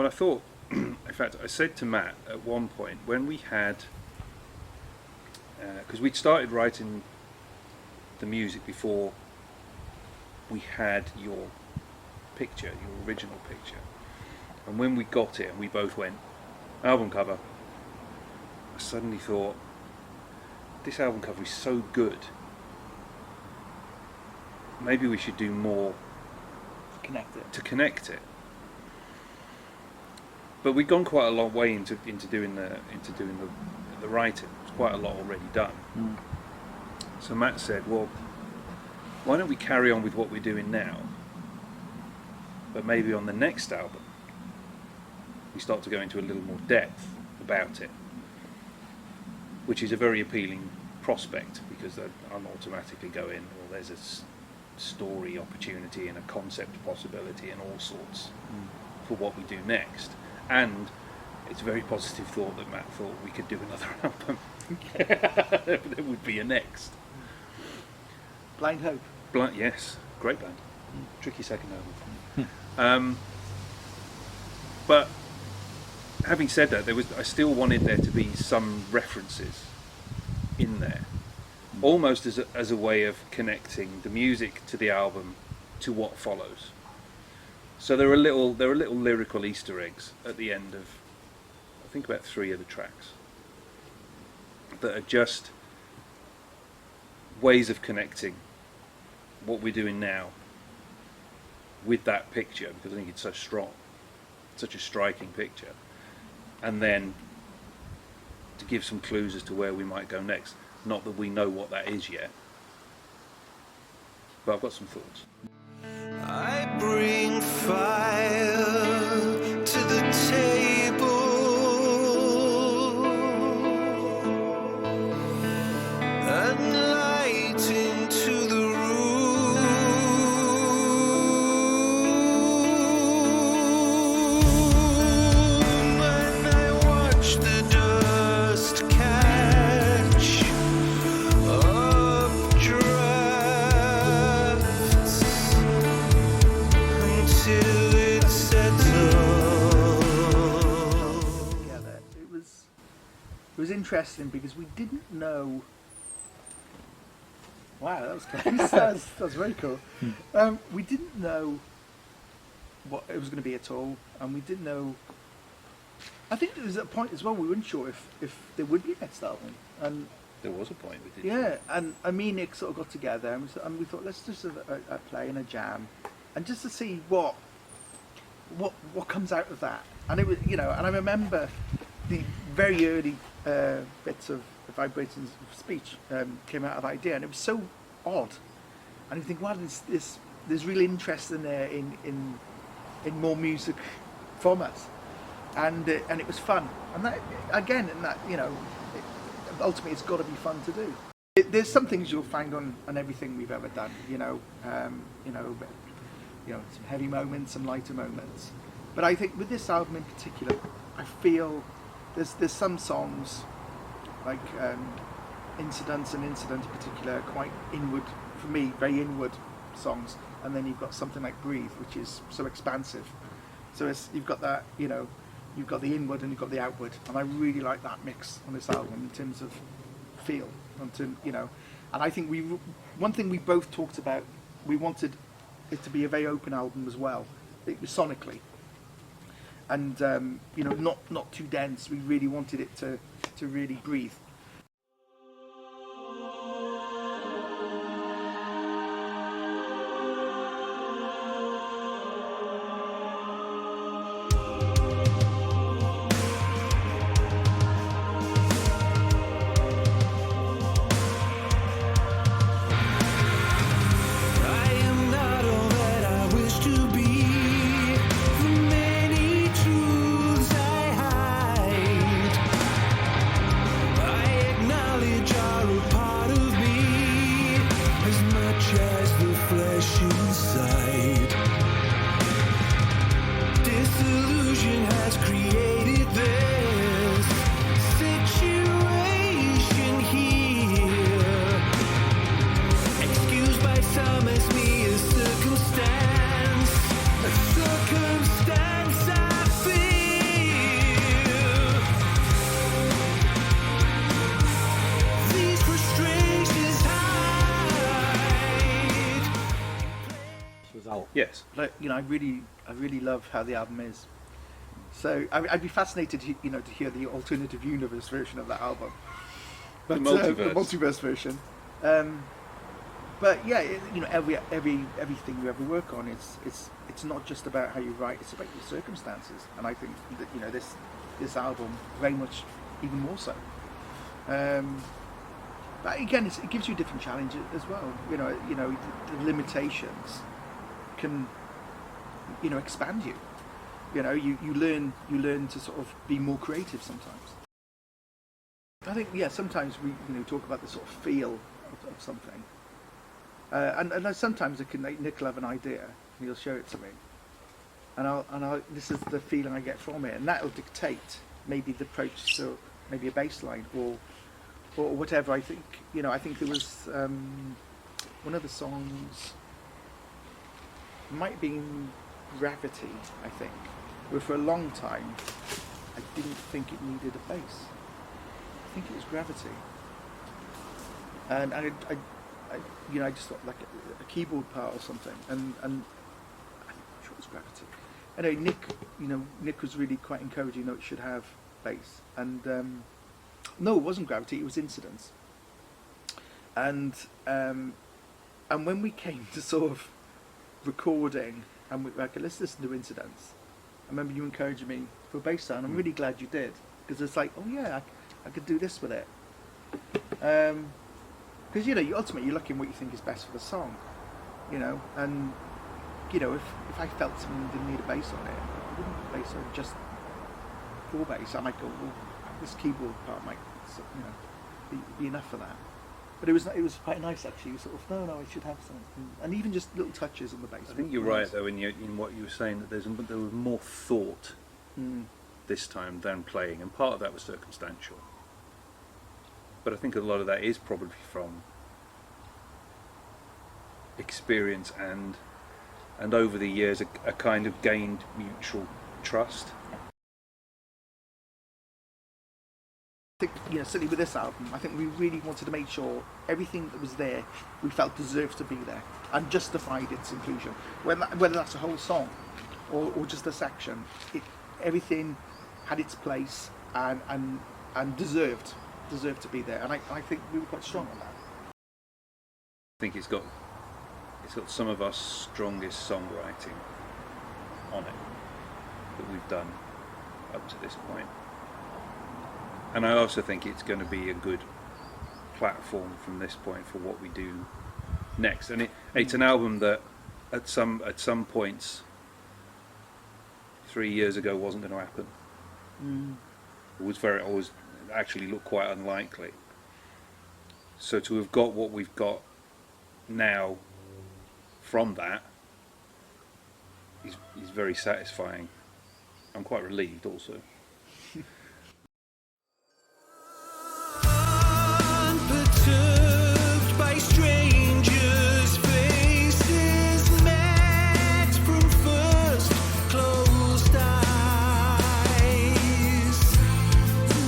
I thought, in fact, I said to Matt at one point when we had, because we'd started writing the music before we had your picture, your original picture, and when we got it and we both went, album cover, I suddenly thought, this album cover is so good, maybe we should do more to connect it. But we'd gone quite a long way into doing the writing. There's quite a lot already done. So Matt said, well, why don't we carry on with what we're doing now, but maybe on the next album we start to go into a little more depth about it, which is a very appealing prospect, because I'm automatically going, well, there's a story opportunity and a concept possibility and all sorts for what we do next. And it's a very positive thought that Matt thought we could do another album. There would be a next. Blind Hope. Yes, great band. Tricky second album. But having said that, I still wanted there to be some references in there, almost as a way of connecting the music to the album to what follows. So there are little lyrical Easter eggs at the end of, I think, about 3 of the tracks that are just ways of connecting what we're doing now with that picture, because I think it's so strong, such a striking picture, and then to give some clues as to where we might go next. Not that we know what that is yet, but I've got some thoughts. I bring fire to the table, and light into the room. And I watch the dust catch up drafts until it settles. Together. It was interesting because we didn't know. Wow, that was close. that was very cool. We didn't know what it was going to be at all, and we didn't know. I think there was a point as well we weren't sure if there would be a next album, and There was a point we did. yeah, and me and Nick sort of got together and we thought, let's just have a play and a jam, and just to see what comes out of that. And it was, and I remember the very early bits of the vibrations of speech came out of the idea, and it was so odd. And you think, wow, there's real interest in there in more music from us, and it was fun. And that again, ultimately, it's got to be fun to do. There's some things you'll find on everything we've ever done. Some heavy moments, some lighter moments. But I think with this album in particular, I feel there's some songs like Incident in particular, quite inward for me, very inward songs. And then you've got something like Breathe, which is so expansive. So you've got that, you've got the inward and you've got the outward, and I really like that mix on this album in terms of feel, and I think one thing we both talked about, we wanted it to be a very open album as well, sonically, and not too dense. We really wanted it to really breathe. I was out. Yes. Like, you know, I really love how the album is. So I'd be fascinated, you know, to hear the alternative universe version of that album. But, The multiverse. the multiverse version. But yeah, you know, everything you ever work on, it's not just about how you write; it's about your circumstances. And I think that, you know, this album very much even more so. But again, it gives you a different challenge as well. You know, the limitations can, you know, expand you. You know, you learn to sort of be more creative sometimes. I think, yeah, sometimes we, you know, talk about the sort of feel of something, and sometimes Nick will have an idea and he'll show it to me, and this is the feeling I get from it, and that will dictate maybe the approach to maybe a bass line or whatever. I think, you know, I think there was one of the songs, might have been Gravity, I think, where for a long time I didn't think it needed a bass. I think it was Gravity, and I you know, I just thought like a keyboard part or something, and I'm sure it was Gravity. Anyway, Nick was really quite encouraging that it should have bass, and no, it wasn't Gravity, it was Incidents, and when we came to sort of recording, and we were like, let's listen to Incidents. I remember you encouraging me for a bass sound. I'm really glad you did, because it's like, oh yeah, I could do this with it. Because, you know, ultimately you're looking what you think is best for the song, you know, and, you know, if I felt something didn't need a bass on it, I wouldn't put bass on just for bass. I might go, well, this keyboard part might, you know, be enough for that. But it was quite nice actually. You sort of, no, I should have something, and even just little touches on the bass. I think you're right though in what you were saying, that there was more thought this time than playing, and part of that was circumstantial. But I think a lot of that is probably from experience and over the years a kind of gained mutual trust. I think, you know, certainly with this album, I think we really wanted to make sure everything that was there, we felt deserved to be there and justified its inclusion. Whether that's a whole song or just a section, everything had its place and deserved to be there. And I think we were quite strong on that. I think it's got some of our strongest songwriting on it that we've done up to this point. And I also think it's going to be a good platform from this point for what we do next. And it's an album that at some points 3 years ago wasn't going to happen. It was actually looked quite unlikely. So to have got what we've got now from that is very satisfying. I'm quite relieved also. Unperturbed by strangers' faces, met from first closed eyes.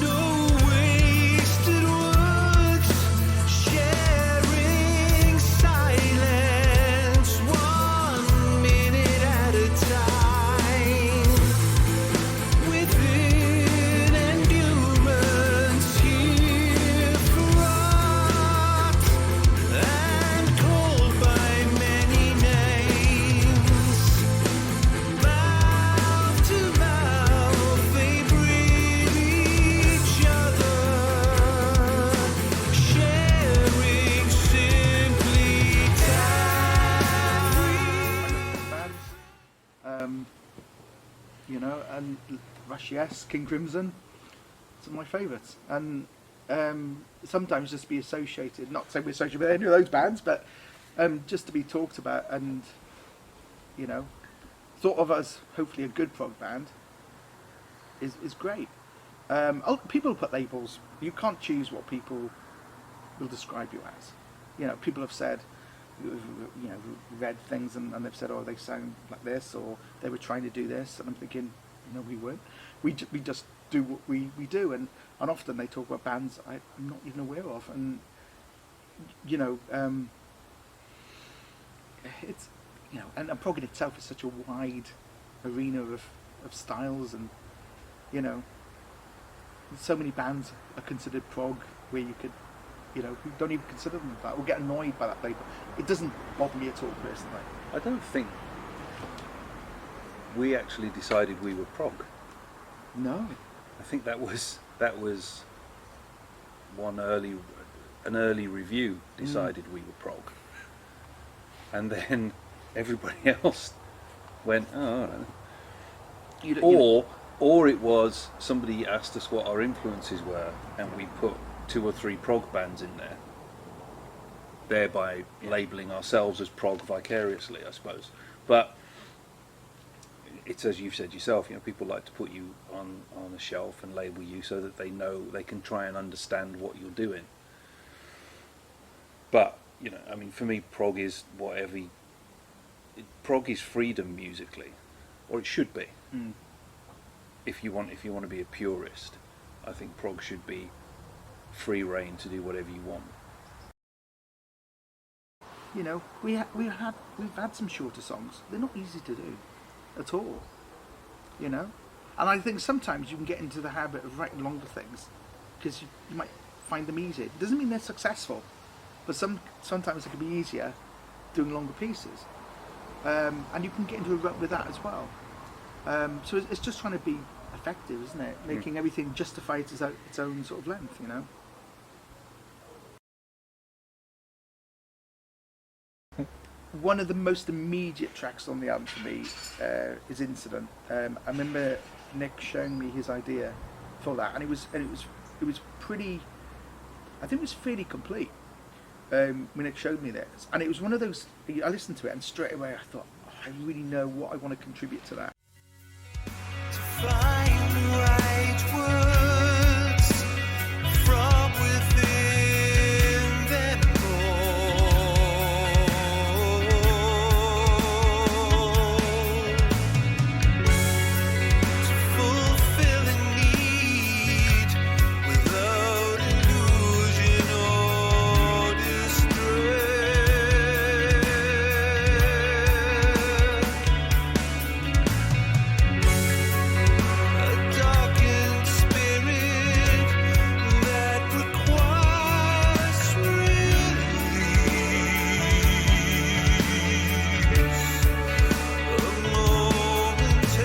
No wasted words, sharing silence, 1 minute at a time. Within endurance, here fraught and called by many names. Mouth to mouth, they breathe each other, sharing simply time. Bands, you know, and Rush, yes, King Crimson, some of my favourites, and sometimes just be associated, not to say we're associated with any of those bands, but just to be talked about and, you know, thought of as hopefully a good prog band is great. People put labels. You can't choose what people will describe you as. You know, people have said, you know, read things and they've said, oh, they sound like this, or they were trying to do this, and I'm thinking, no, we weren't. We just do what we do, and often they talk about bands I'm not even aware of, and, you know, it's, you know, and prog in itself is such a wide arena of styles, and you know, so many bands are considered prog where you could, you know, who don't even consider them that or get annoyed by that label. It doesn't bother me at all personally. I don't think we actually decided we were prog. No. I think that was an early review decided we were prog, and then everybody else went, oh, I don't know. Or it was somebody asked us what our influences were, and we put 2 or 3 prog bands in there, thereby labelling ourselves as prog vicariously, I suppose. But it's as you've said yourself, you know, people like to put you on a shelf and label you so that they know they can try and understand what you're doing. But you know, I mean, for me, prog is prog is freedom musically, or it should be. Mm. If you want to be a purist, I think prog should be free reign to do whatever you want. You know, we've had some shorter songs. They're not easy to do at all. You know, and I think sometimes you can get into the habit of writing longer things because you might find them easier. It doesn't mean they're successful, but sometimes it can be easier doing longer pieces, and you can get into a rut with that as well. So it's just trying to be effective, isn't it? Making everything justify its own sort of length, you know. One of the most immediate tracks on the album for me is Incident. I remember Nick showing me his idea for that, and it was pretty. I think it was fairly complete when Nick showed me this, and it was one of those. I listened to it, and straight away I thought, oh, I really know what I want to contribute to that. Find the right words from within them all to fulfill a need without illusion or distress. A darkened spirit that requires release, a momentary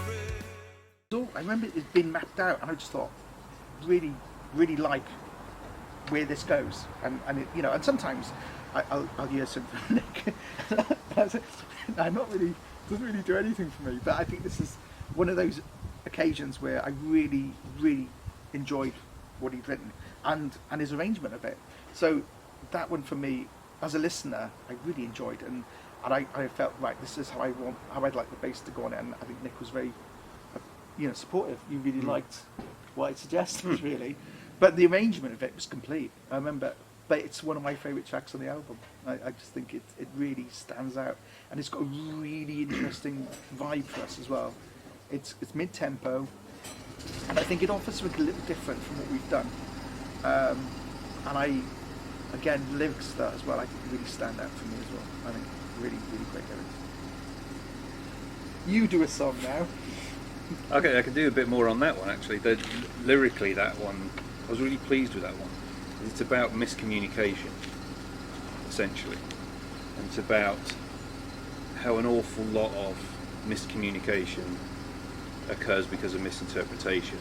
rest. So I remember it being mapped out, and I just thought, really, really like where this goes, and it, you know, and sometimes I'll hear something from Nick. I'm not really, doesn't really do anything for me, but I think this is one of those occasions where I really, really enjoyed what he'd written and his arrangement of it. So that one for me, as a listener, I really enjoyed, and I felt, right, this is how I'd like the bass to go on it, and I think Nick was very, you know, supportive. You really liked what I suggested, really, but the arrangement of it was complete. I remember, but it's one of my favourite tracks on the album. I just think it really stands out, and it's got a really interesting vibe for us as well. It's mid-tempo, and I think it offers something a little different from what we've done. And again, the lyrics to that as well, I think really stand out for me as well. I think really, really great lyrics. You do a song now. Okay, I can do a bit more on that one actually. Lyrically, that one, I was really pleased with that one. It's about miscommunication, essentially. And it's about how an awful lot of miscommunication occurs because of misinterpretation,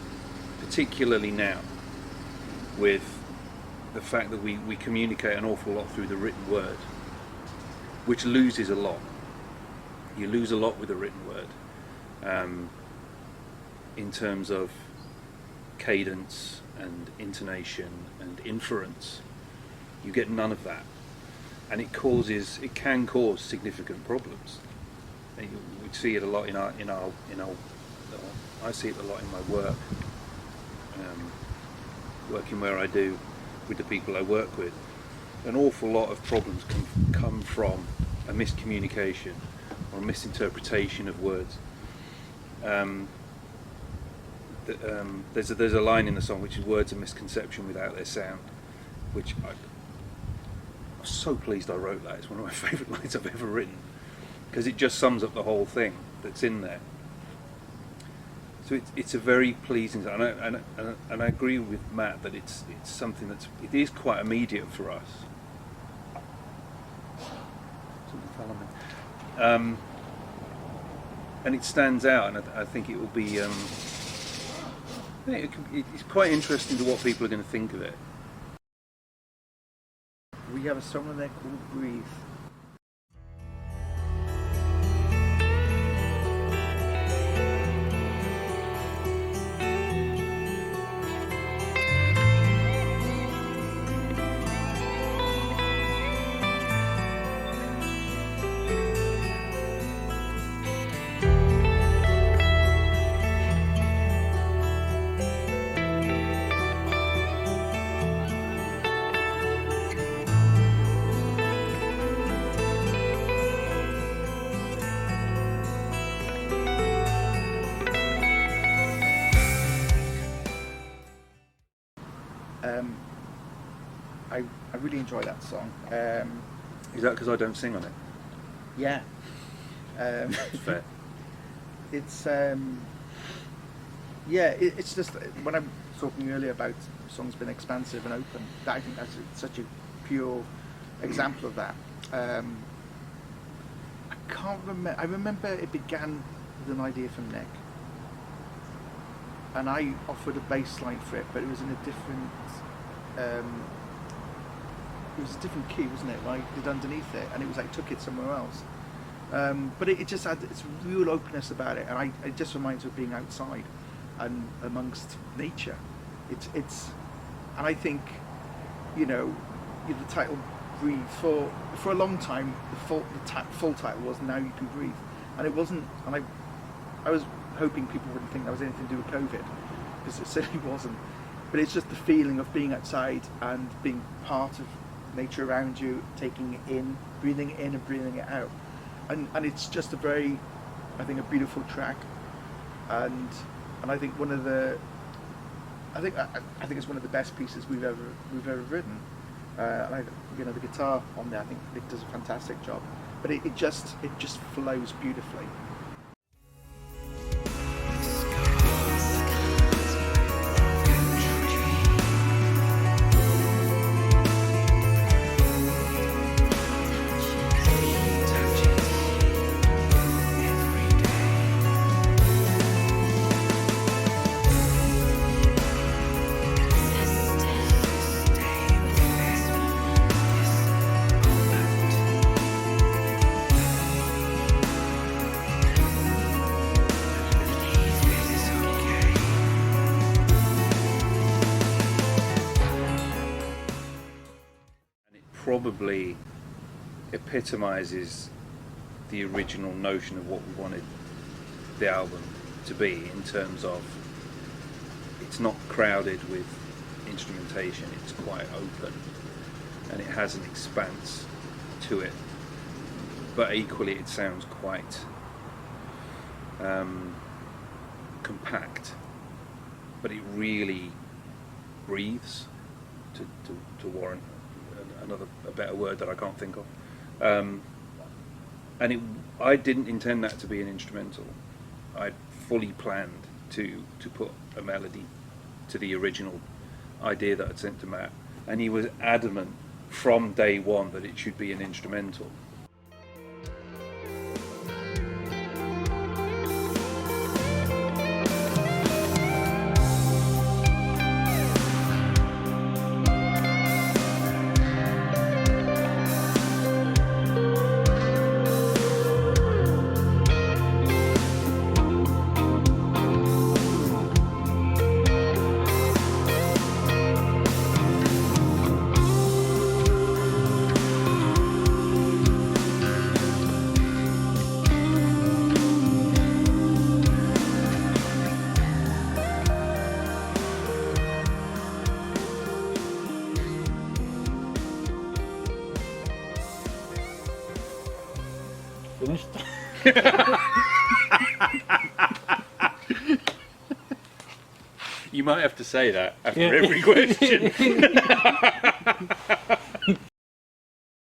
particularly now with the fact that we communicate an awful lot through the written word, which loses a lot. You lose a lot with the written word, in terms of cadence and intonation and inference. You get none of that, and it can cause significant problems. And we see it a lot in our. I see it a lot in my work, working where I do with the people I work with. An awful lot of problems can come from a miscommunication or a misinterpretation of words. There's a line in the song which is "Words are misconception without their sound," which so pleased I wrote that. It's one of my favourite lines I've ever written, because it just sums up the whole thing that's in there. So it's a very pleasing, and I agree with Matt that it's something it is quite immediate for us. Something fell on me. And it stands out, and I think it will be. I think it's quite interesting to what people are going to think of it. We have a song on there called Breathe. I really enjoy that song. Is that because I don't sing on it? Yeah. It's fair. It's it's just when I'm talking earlier about songs being expansive and open. I think that's such a pure example of that. I can't remember. I remember it began with an idea from Nick, and I offered a bass line for it, but it was in a different. It was a different key, wasn't it? I did underneath it, and it was like took it somewhere else. But it just had its real openness about it, and it just reminds me of being outside and amongst nature. It's, and I think, the title "Breathe" for a long time the full title was "Now You Can Breathe," and it wasn't. And I was hoping people wouldn't think that was anything to do with COVID, because it certainly wasn't. But it's just the feeling of being outside and being part of nature around you, taking it in, breathing it in and breathing it out. And it's just a very, I think, a beautiful track. And I think I think it's one of the best pieces we've ever written. And the guitar on there, I think Nick does a fantastic job. But it just flows beautifully. Probably epitomizes the original notion of what we wanted the album to be, in terms of it's not crowded with instrumentation, it's quite open and it has an expanse to it, but equally it sounds quite compact, but it really breathes, to warrant a better word that I can't think of. I didn't intend that to be an instrumental. I fully planned to put a melody to the original idea that I'd sent to Matt, and he was adamant from day one that it should be an instrumental. Finished? You might have to say that after every question.